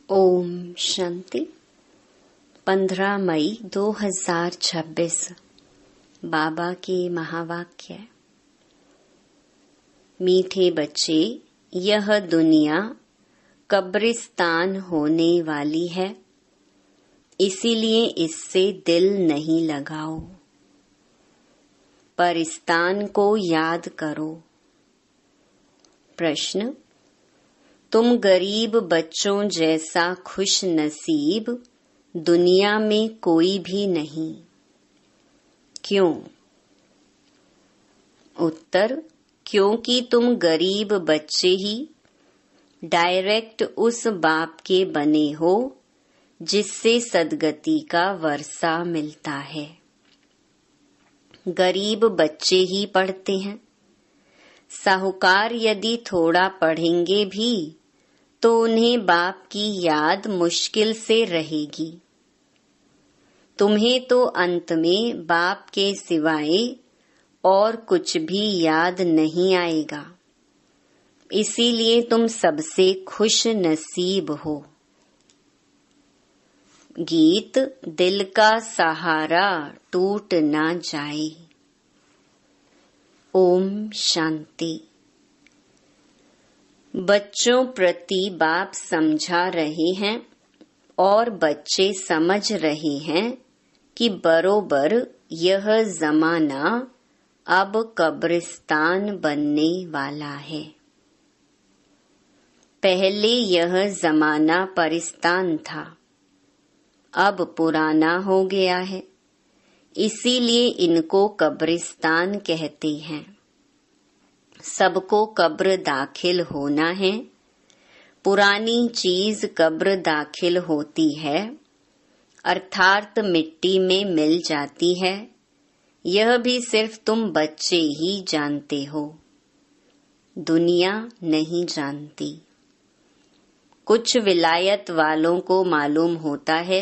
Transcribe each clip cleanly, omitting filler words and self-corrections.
ओम शांति। 15 मई 2026 बाबा के महावाक्य। मीठे बच्चे, यह दुनिया कब्रिस्तान होने वाली है, इसीलिए इससे दिल नहीं लगाओ। परिस्तान को याद करो। प्रश्न: तुम गरीब बच्चों जैसा खुश नसीब दुनिया में कोई भी नहीं। क्यों? उत्तर: क्योंकि तुम गरीब बच्चे ही डायरेक्ट उस बाप के बने हो जिससे सद्गति का वर्षा मिलता है। गरीब बच्चे ही पढ़ते हैं। साहूकार यदि थोड़ा पढ़ेंगे भी तो उन्हें बाप की याद मुश्किल से रहेगी। तुम्हें तो अंत में बाप के सिवाय और कुछ भी याद नहीं आएगा, इसीलिए तुम सबसे खुश नसीब हो। गीत: दिल का सहारा टूट ना जाए। ओम शांति। बच्चों प्रति बाप समझा रहे हैं और बच्चे समझ रहे हैं कि बरोबर यह जमाना अब कब्रिस्तान बनने वाला है। पहले यह जमाना परिस्तान था, अब पुराना हो गया है, इसीलिए इनको कब्रिस्तान कहते हैं। सबको कब्र दाखिल होना है। पुरानी चीज कब्र दाखिल होती है, अर्थात मिट्टी में मिल जाती है। यह भी सिर्फ तुम बच्चे ही जानते हो, दुनिया नहीं जानती। कुछ विलायत वालों को मालूम होता है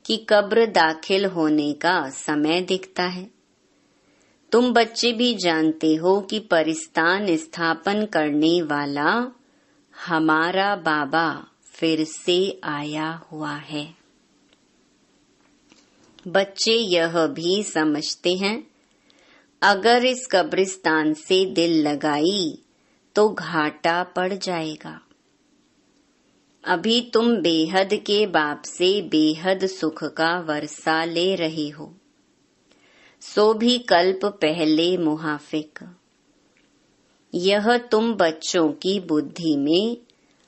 कि कब्र दाखिल होने का समय दिखता है। तुम बच्चे भी जानते हो कि परिस्तान स्थापन करने वाला हमारा बाबा फिर से आया हुआ है। बच्चे यह भी समझते हैं, अगर इस कब्रिस्तान से दिल लगाई तो घाटा पड़ जाएगा। अभी तुम बेहद के बाप से बेहद सुख का वर्षा ले रहे हो, सो भी कल्प पहले मुहाफिक। यह तुम बच्चों की बुद्धि में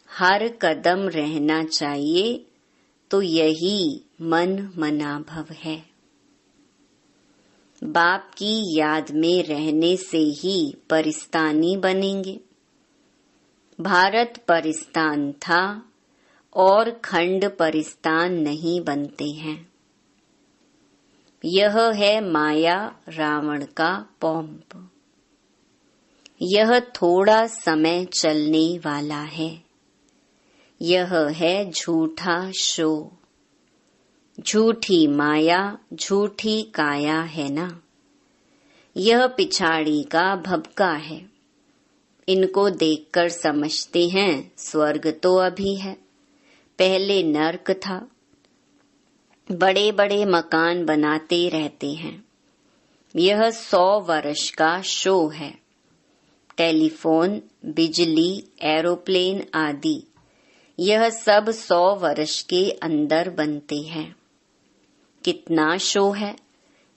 हर कदम रहना चाहिए, तो यही मन मनाभव है। बाप की याद में रहने से ही परिस्तानी बनेंगे। भारत परिस्तान था और खंड परिस्तान नहीं बनते हैं। यह है माया रावण का पॉम्प। यह थोड़ा समय चलने वाला है। यह है झूठा शो। झूठी माया झूठी काया है ना। यह पिछाड़ी का भबका है। इनको देखकर समझते हैं स्वर्ग तो अभी है, पहले नर्क था। बड़े बड़े मकान बनाते रहते हैं। यह 100 वर्ष का शो है। टेलीफोन, बिजली, एरोप्लेन आदि यह सब 100 वर्ष के अंदर बनते हैं। कितना शो है,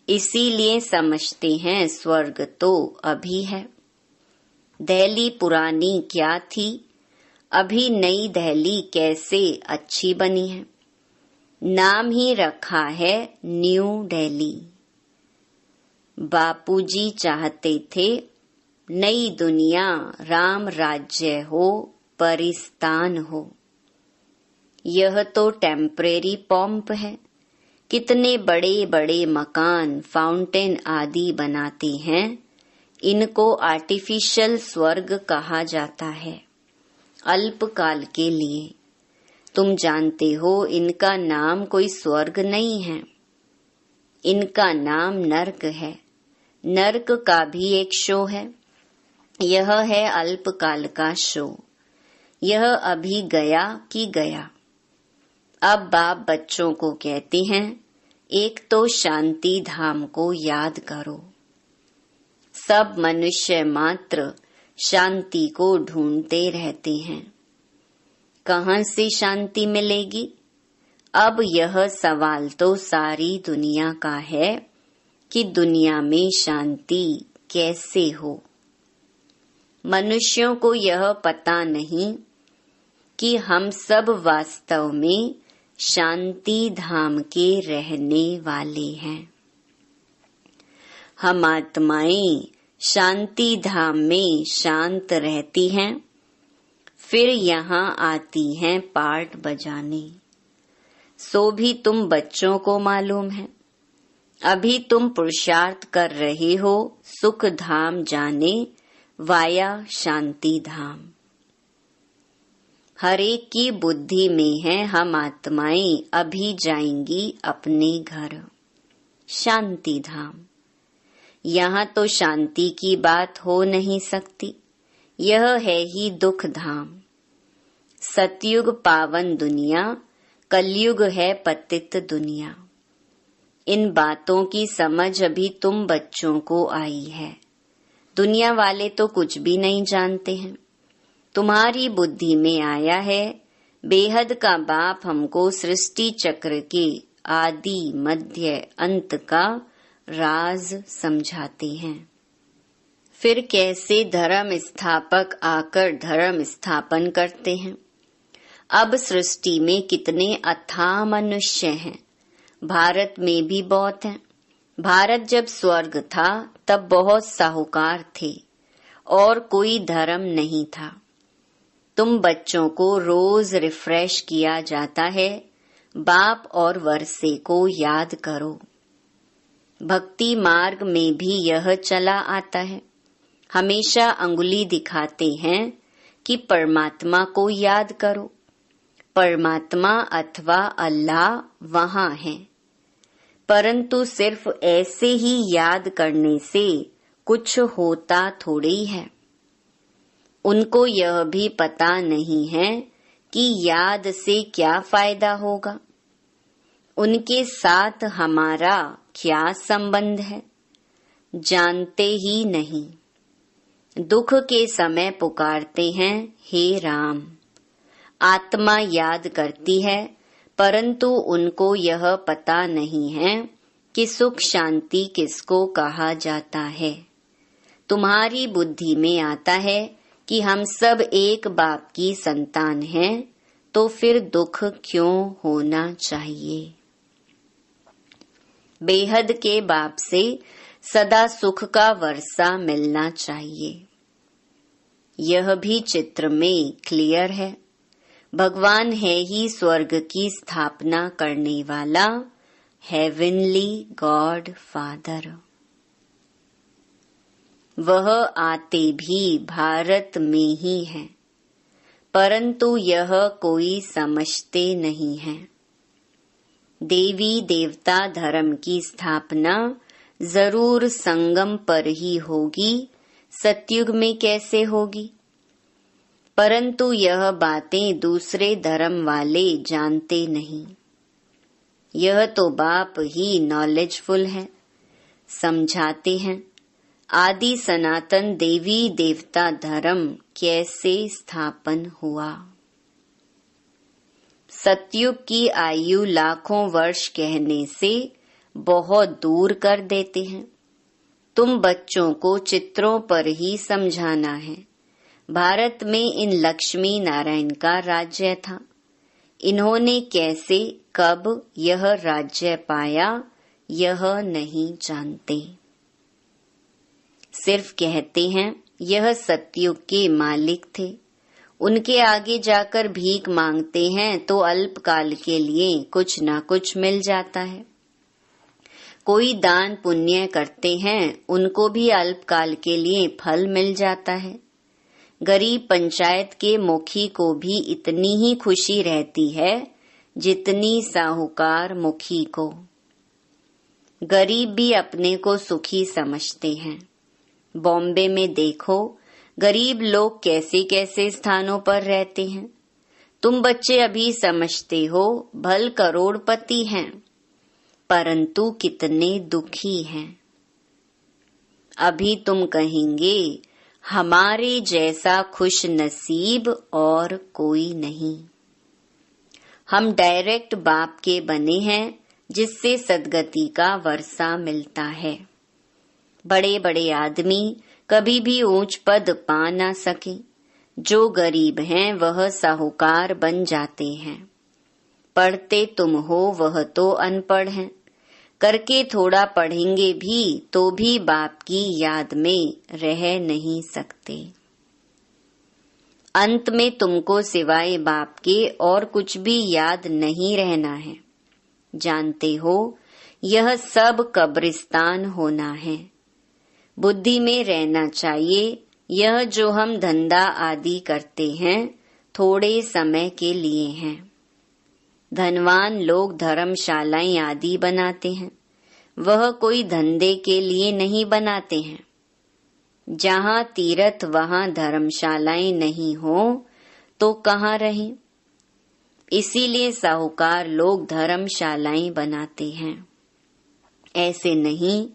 इसीलिए समझते हैं स्वर्ग तो अभी है। दिल्ली पुरानी क्या थी, अभी नई दिल्ली कैसे अच्छी बनी है। नाम ही रखा है न्यू दिल्ली। बापूजी चाहते थे नई दुनिया राम राज्य हो, परिस्तान हो। यह तो टेम्परेरी पॉम्प है। कितने बड़े बड़े मकान, फाउंटेन आदि बनाते हैं, इनको आर्टिफिशियल स्वर्ग कहा जाता है, अल्पकाल के लिए। तुम जानते हो इनका नाम कोई स्वर्ग नहीं है, इनका नाम नर्क है। नर्क का भी एक शो है। यह है अल्पकाल का शो। यह अभी गया कि गया। अब बाप बच्चों को कहते हैं, एक तो शांति धाम को याद करो। सब मनुष्य मात्र शांति को ढूंढते रहते हैं। कहाँ से शांति मिलेगी? अब यह सवाल तो सारी दुनिया का है कि दुनिया में शांति कैसे हो। मनुष्यों को यह पता नहीं कि हम सब वास्तव में शांति धाम के रहने वाले हैं। हम आत्माएं शांति धाम में शांत रहती हैं, फिर यहाँ आती हैं पार्ट बजाने। सो भी तुम बच्चों को मालूम है, अभी तुम पुरुषार्थ कर रहे हो सुख धाम जाने वाया शांति धाम। हर एक की बुद्धि में है हम आत्माएं अभी जाएंगी अपने घर शांति धाम। यहाँ तो शांति की बात हो नहीं सकती, यह है ही दुख धाम। सतयुग पावन दुनिया, कलयुग है पतित दुनिया। इन बातों की समझ अभी तुम बच्चों को आई है। दुनिया वाले तो कुछ भी नहीं जानते हैं। तुम्हारी बुद्धि में आया है, बेहद का बाप हमको सृष्टि चक्र के आदि मध्य अंत का राज समझाते हैं। फिर कैसे धर्म स्थापक आकर धर्म स्थापन करते हैं। अब सृष्टि में कितने अथाह मनुष्य हैं। भारत में भी बहुत हैं। भारत जब स्वर्ग था तब बहुत साहूकार थे और कोई धर्म नहीं था। तुम बच्चों को रोज रिफ्रेश किया जाता है, बाप और वर्षे को याद करो। भक्ति मार्ग में भी यह चला आता है। हमेशा अंगुली दिखाते हैं कि परमात्मा को याद करो। परमात्मा अथवा अल्लाह वहाँ है, परंतु सिर्फ ऐसे ही याद करने से कुछ होता थोड़ी है। उनको यह भी पता नहीं है कि याद से क्या फायदा होगा। उनके साथ हमारा क्या संबंध है, जानते ही नहीं। दुख के समय पुकारते हैं, हे राम। आत्मा याद करती है, परंतु उनको यह पता नहीं है कि सुख शांति किसको कहा जाता है। तुम्हारी बुद्धि में आता है कि हम सब एक बाप की संतान हैं, तो फिर दुख क्यों होना चाहिए। बेहद के बाप से सदा सुख का वर्षा मिलना चाहिए। यह भी चित्र में क्लियर है। भगवान है ही स्वर्ग की स्थापना करने वाला हेवनली गॉड फादर। वह आते भी भारत में ही है, परंतु यह कोई समझते नहीं है। देवी देवता धर्म की स्थापना जरूर संगम पर ही होगी, सतयुग में कैसे होगी। परंतु यह बातें दूसरे धर्म वाले जानते नहीं। यह तो बाप ही नॉलेजफुल है, समझाते हैं आदि सनातन देवी देवता धर्म कैसे स्थापन हुआ। सतयुग की आयु लाखों वर्ष कहने से बहुत दूर कर देते हैं। तुम बच्चों को चित्रों पर ही समझाना है। भारत में इन लक्ष्मी नारायण का राज्य था। इन्होंने कैसे कब यह राज्य पाया यह नहीं जानते। सिर्फ कहते हैं यह सतयुग के मालिक थे। उनके आगे जाकर भीख मांगते हैं तो अल्पकाल के लिए कुछ न कुछ मिल जाता है। कोई दान पुण्य करते हैं, उनको भी अल्पकाल के लिए फल मिल जाता है। गरीब पंचायत के मुखी को भी इतनी ही खुशी रहती है जितनी साहूकार मुखी को। गरीब भी अपने को सुखी समझते हैं। बॉम्बे में देखो गरीब लोग कैसे कैसे स्थानों पर रहते हैं। तुम बच्चे अभी समझते हो भल करोड़पति हैं, परंतु कितने दुखी हैं। अभी तुम कहेंगे हमारे जैसा खुश नसीब और कोई नहीं। हम डायरेक्ट बाप के बने हैं, जिससे सद्गति का वर्षा मिलता है। बड़े बड़े आदमी कभी भी ऊंच पद पा ना सके। जो गरीब हैं वह साहूकार बन जाते हैं। पढ़ते तुम हो वह तो अनपढ़ हैं। करके थोड़ा पढ़ेंगे भी तो भी बाप की याद में रह नहीं सकते। अंत में तुमको सिवाय बाप के और कुछ भी याद नहीं रहना है। जानते हो यह सब कब्रिस्तान होना है। बुद्धि में रहना चाहिए यह जो हम धंधा आदि करते हैं थोड़े समय के लिए हैं। धनवान लोग धर्मशालाएं आदि बनाते हैं, वह कोई धंधे के लिए नहीं बनाते हैं। जहाँ तीर्थ वहाँ धर्मशालाएं नहीं हो तो कहाँ रहें? इसीलिए साहूकार लोग धर्मशालाएं बनाते हैं। ऐसे नहीं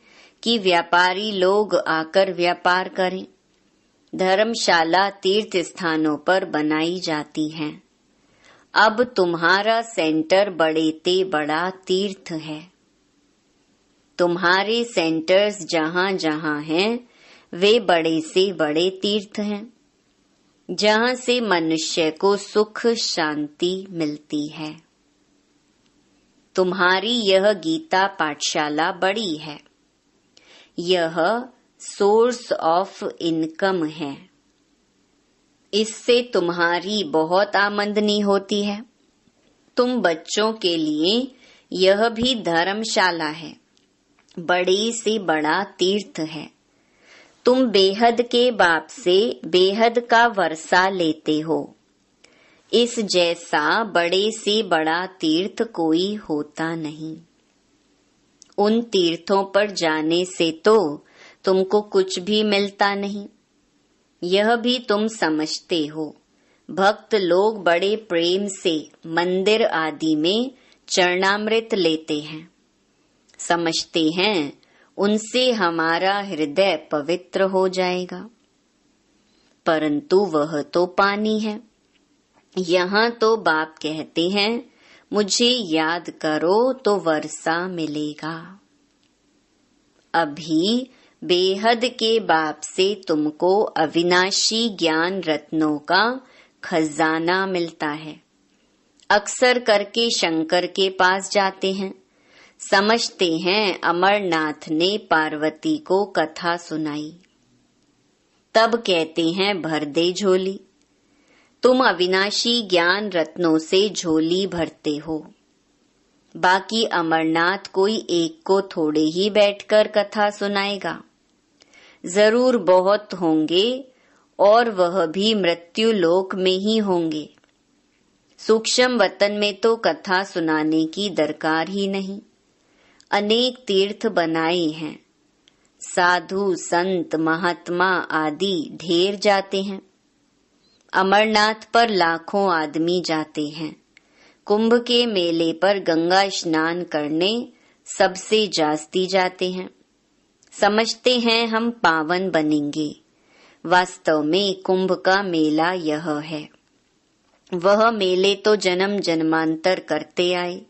कि व्यापारी लोग आकर व्यापार करें। धर्मशाला तीर्थ स्थानों पर बनाई जाती हैं। अब तुम्हारा सेंटर बड़े ते बड़ा तीर्थ है। तुम्हारे सेंटर्स जहाँ जहाँ हैं वे बड़े से बड़े तीर्थ हैं, जहाँ से मनुष्य को सुख शांति मिलती है। तुम्हारी यह गीता पाठशाला बड़ी है। यह सोर्स ऑफ इनकम है। इससे तुम्हारी बहुत आमदनी होती है। तुम बच्चों के लिए यह भी धर्मशाला है, बड़ी से बड़ा तीर्थ है। तुम बेहद के बाप से बेहद का वर्षा लेते हो। इस जैसा बड़े से बड़ा तीर्थ कोई होता नहीं। उन तीर्थों पर जाने से तो तुमको कुछ भी मिलता नहीं। यह भी तुम समझते हो। भक्त लोग बड़े प्रेम से मंदिर आदि में चरणामृत लेते हैं। समझते हैं उनसे हमारा हृदय पवित्र हो जाएगा, परंतु वह तो पानी है। यहाँ तो बाप कहते हैं मुझे याद करो तो वर्षा मिलेगा। अभी बेहद के बाप से तुमको अविनाशी ज्ञान रत्नों का खजाना मिलता है। अक्सर करके शंकर के पास जाते हैं। समझते हैं अमरनाथ ने पार्वती को कथा सुनाई। तब कहते हैं भर दे झोली। तुम अविनाशी ज्ञान रत्नों से झोली भरते हो। बाकी अमरनाथ कोई एक को थोड़े ही बैठकर कथा सुनाएगा। जरूर बहुत होंगे और वह भी मृत्यु लोक में ही होंगे। सूक्ष्म वतन में तो कथा सुनाने की दरकार ही नहीं। अनेक तीर्थ बनाए हैं। साधु संत महात्मा आदि ढेर जाते हैं। अमरनाथ पर लाखों आदमी जाते हैं। कुंभ के मेले पर गंगा स्नान करने सबसे जास्ती जाते हैं। समझते हैं हम पावन बनेंगे। वास्तव में कुंभ का मेला यह है। वह मेले तो जन्म जन्मांतर करते आए,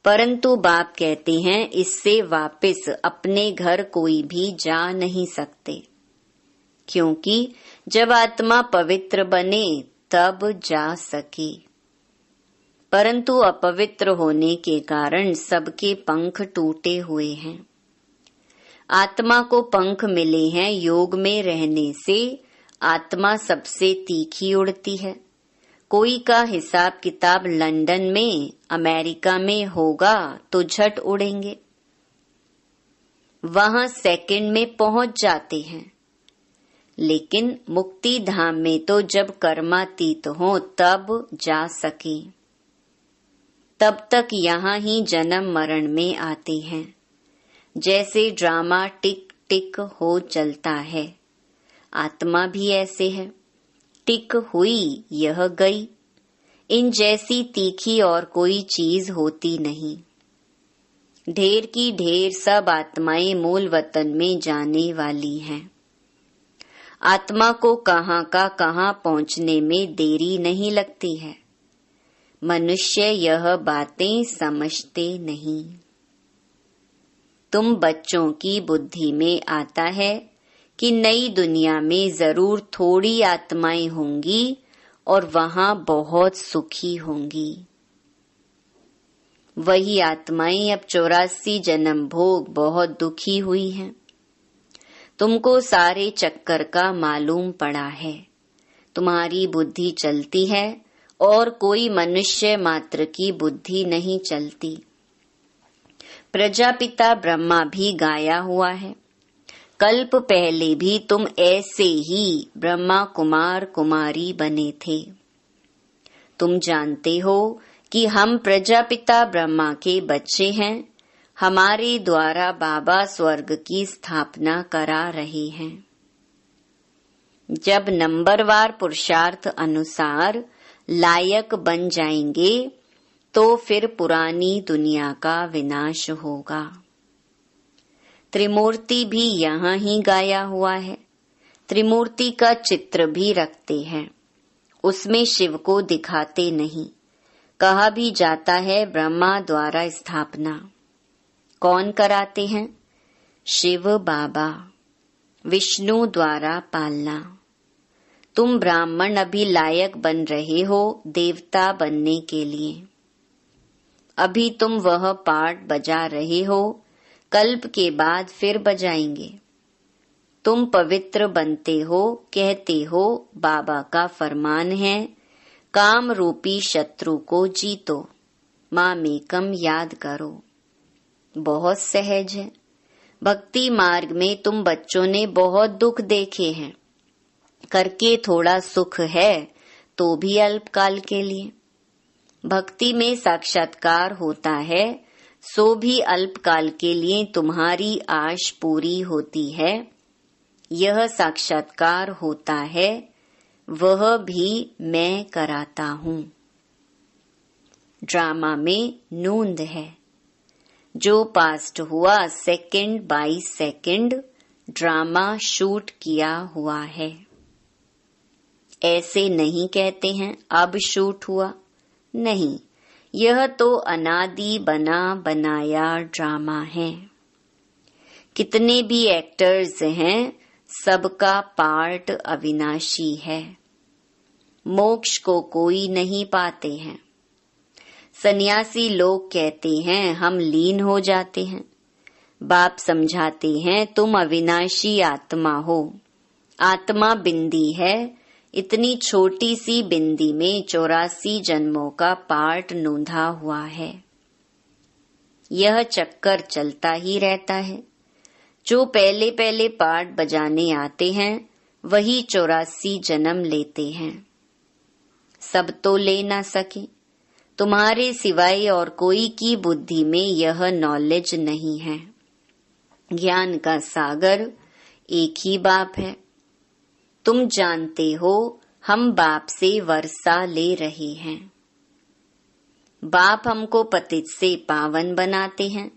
परंतु बाप कहते हैं इससे वापस अपने घर कोई भी जा नहीं सकते, क्योंकि जब आत्मा पवित्र बने तब जा सके। परंतु अपवित्र होने के कारण सबके पंख टूटे हुए हैं। आत्मा को पंख मिले हैं योग में रहने से। आत्मा सबसे तीखी उड़ती है। कोई का हिसाब किताब लंदन में अमेरिका में होगा तो झट उड़ेंगे, वहां सेकंड में पहुंच जाते हैं। लेकिन मुक्ति धाम में तो जब कर्मातीत हो तब जा सके। तब तक यहाँ ही जन्म मरण में आते हैं। जैसे ड्रामा टिक टिक हो चलता है, आत्मा भी ऐसे है। टिक हुई यह गई। इन जैसी तीखी और कोई चीज होती नहीं। ढेर की ढेर सब आत्माएं मूल वतन में जाने वाली हैं। आत्मा को कहाँ का कहाँ पहुँचने में देरी नहीं लगती है। मनुष्य यह बातें समझते नहीं। तुम बच्चों की बुद्धि में आता है कि नई दुनिया में जरूर थोड़ी आत्माएं होंगी और वहां बहुत सुखी होंगी। वही आत्माएं अब 84 जन्म भोग बहुत दुखी हुई हैं। तुमको सारे चक्कर का मालूम पड़ा है। तुम्हारी बुद्धि चलती है और कोई मनुष्य मात्र की बुद्धि नहीं चलती। प्रजापिता ब्रह्मा भी गाया हुआ है। कल्प पहले भी तुम ऐसे ही ब्रह्मा कुमार कुमारी बने थे। तुम जानते हो कि हम प्रजापिता ब्रह्मा के बच्चे हैं। हमारे द्वारा बाबा स्वर्ग की स्थापना करा रहे हैं। जब नंबरवार पुरुषार्थ अनुसार लायक बन जाएंगे तो फिर पुरानी दुनिया का विनाश होगा। त्रिमूर्ति भी यहाँ ही गाया हुआ है। त्रिमूर्ति का चित्र भी रखते हैं। उसमें शिव को दिखाते नहीं। कहा भी जाता है ब्रह्मा द्वारा स्थापना। कौन कराते हैं? शिव बाबा। विष्णु द्वारा पालना। तुम ब्राह्मण अभी लायक बन रहे हो देवता बनने के लिए। अभी तुम वह पार्ट बजा रहे हो, कल्प के बाद फिर बजाएंगे। तुम पवित्र बनते हो, कहते हो बाबा का फरमान है काम रूपी शत्रु को जीतो, मामेकम याद करो। बहुत सहज है। भक्ति मार्ग में तुम बच्चों ने बहुत दुख देखे हैं। करके थोड़ा सुख है तो भी अल्पकाल के लिए। भक्ति में साक्षात्कार होता है सो भी अल्पकाल के लिए तुम्हारी आश पूरी होती है। यह साक्षात्कार होता है वह भी मैं कराता हूँ। ड्रामा में नूंद है। जो पास्ट हुआ second by second drama shoot किया हुआ है। ऐसे नहीं कहते हैं अब शूट हुआ, नहीं, यह तो अनादि बना बनाया ड्रामा है। कितने भी एक्टर्स हैं सबका पार्ट अविनाशी है। मोक्ष को कोई नहीं पाते हैं। सन्यासी लोग कहते हैं हम लीन हो जाते हैं। बाप समझाते हैं तुम अविनाशी आत्मा हो। आत्मा बिंदी है। इतनी छोटी सी बिंदी में 84 जन्मों का पार्ट नोंधा हुआ है। यह चक्कर चलता ही रहता है। जो पहले पहले पार्ट बजाने आते हैं वही 84 जन्म लेते हैं। सब तो ले ना सके। तुम्हारे सिवाय और कोई की बुद्धि में यह नॉलेज नहीं है। ज्ञान का सागर एक ही बाप है। तुम जानते हो हम बाप से वर्षा ले रहे हैं। बाप हमको पतित से पावन बनाते हैं।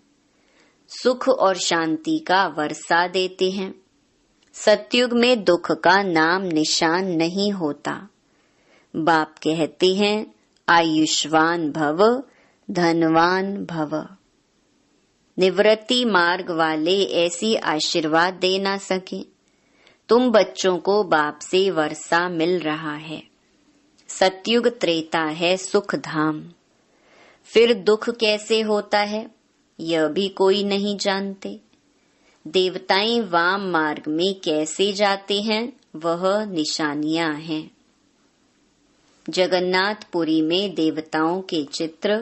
सुख और शांति का वर्षा देते हैं। सतयुग में दुख का नाम निशान नहीं होता। बाप कहते हैं आयुष्मान भव, धनवान भव। निवृत्ति मार्ग वाले ऐसी आशीर्वाद दे ना सके। तुम बच्चों को बाप से वर्षा मिल रहा है। सतयुग त्रेता है सुख धाम। फिर दुख कैसे होता है यह भी कोई नहीं जानते। देवताएं वाम मार्ग में कैसे जाते हैं वह निशानियां हैं। जगन्नाथपुरी में देवताओं के चित्र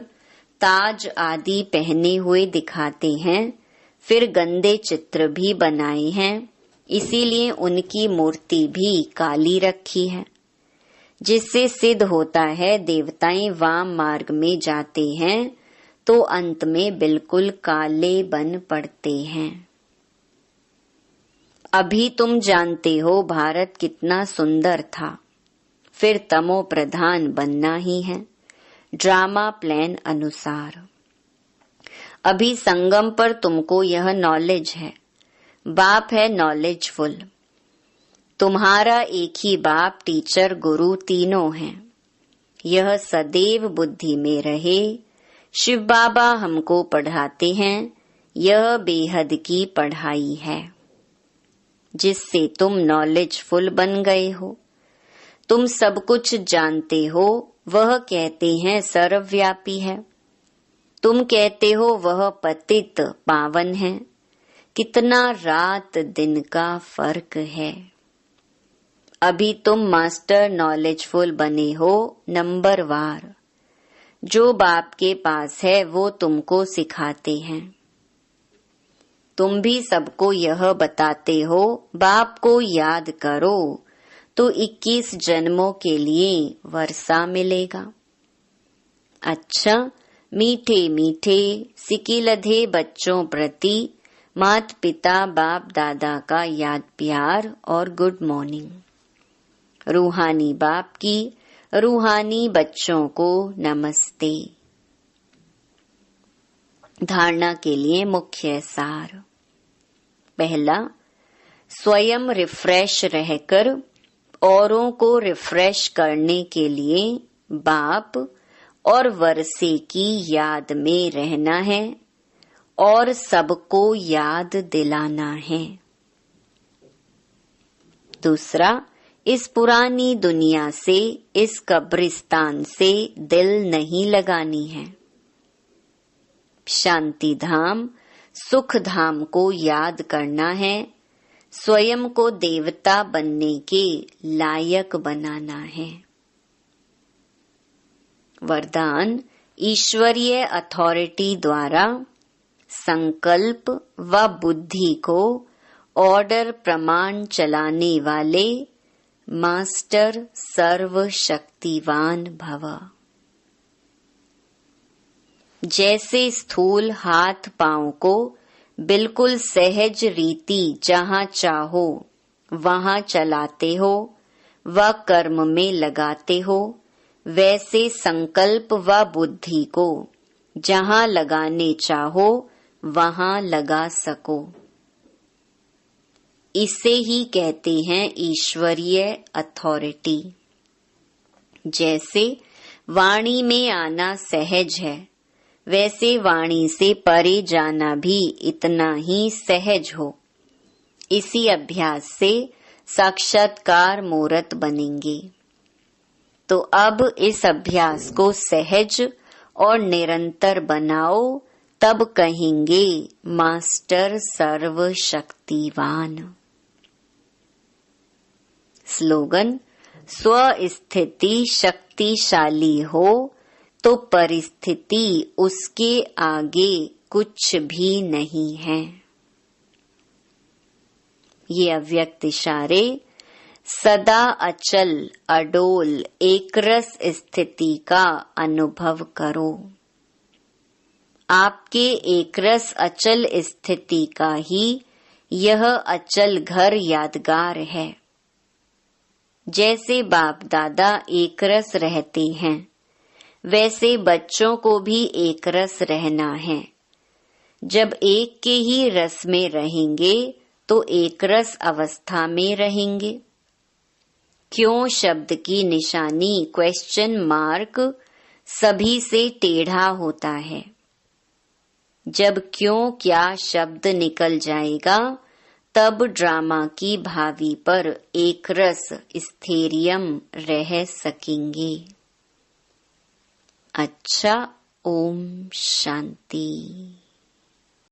ताज आदि पहने हुए दिखाते हैं। फिर गंदे चित्र भी बनाए हैं, इसीलिए उनकी मूर्ति भी काली रखी है, जिससे सिद्ध होता है देवताएं वाम मार्ग में जाते हैं तो अंत में बिल्कुल काले बन पड़ते हैं। अभी तुम जानते हो भारत कितना सुंदर था। फिर तमो प्रधान बनना ही है। ड्रामा प्लान अनुसार। अभी संगम पर तुमको यह नॉलेज है। बाप है नॉलेजफुल। तुम्हारा एक ही बाप, टीचर, गुरु तीनों हैं। यह सदैव बुद्धि में रहे। शिव बाबा हमको पढ़ाते हैं। यह बेहद की पढ़ाई है जिससे तुम नॉलेजफुल बन गए हो। तुम सब कुछ जानते हो। वह कहते हैं सर्वव्यापी है। तुम कहते हो वह पतित पावन है। कितना रात दिन का फर्क है। अभी तुम मास्टर नॉलेजफुल बने हो नंबर वार। जो बाप के पास है वो तुमको सिखाते हैं। तुम भी सबको यह बताते हो बाप को याद करो तो 21 जन्मों के लिए वर्षा मिलेगा। अच्छा, मीठे मीठे सिकिलधे बच्चों प्रति माता पिता बाप दादा का याद प्यार और गुड मॉर्निंग। रूहानी बाप की रूहानी बच्चों को नमस्ते। धारणा के लिए मुख्य सार। पहला, स्वयं रिफ्रेश रहकर औरों को रिफ्रेश करने के लिए बाप और वर्षे की याद में रहना है और सबको याद दिलाना है। दूसरा, इस पुरानी दुनिया से, इस कब्रिस्तान से दिल नहीं लगानी है। शांति धाम, सुख धाम को याद करना है। स्वयं को देवता बनने के लायक बनाना है। वरदान, ईश्वरीय अथॉरिटी द्वारा संकल्प व बुद्धि को ऑर्डर प्रमाण चलाने वाले मास्टर सर्वशक्तिवान भव। जैसे स्थूल हाथ पांव को बिल्कुल सहज रीति जहाँ चाहो वहाँ चलाते हो व कर्म में लगाते हो, वैसे संकल्प व बुद्धि को जहाँ लगाने चाहो वहाँ लगा सको। इसे ही कहते हैं ईश्वरीय अथॉरिटी। जैसे वाणी में आना सहज है, वैसे वाणी से परे जाना भी इतना ही सहज हो। इसी अभ्यास से साक्षात्कार मूर्त बनेंगे। तो अब इस अभ्यास को सहज और निरंतर बनाओ, तब कहेंगे मास्टर सर्वशक्तिवान। स्लोगन, स्वस्थिति शक्तिशाली हो तो परिस्थिति उसके आगे कुछ भी नहीं है। ये अव्यक्त इशारे सदा अचल अडोल एकरस स्थिति का अनुभव करो। आपके एकरस अचल स्थिति का ही यह अचल घर यादगार है। जैसे बाप दादा एकरस रहते हैं, वैसे बच्चों को भी एकरस रहना है। जब एक के ही रस में रहेंगे तो एकरस अवस्था में रहेंगे। क्यों शब्द की निशानी क्वेश्चन मार्क सभी से टेढ़ा होता है। जब क्यों क्या शब्द निकल जाएगा तब ड्रामा की भावी पर एकरस स्थैर्यम रह सकेंगे। अच्छा, ओम शांति।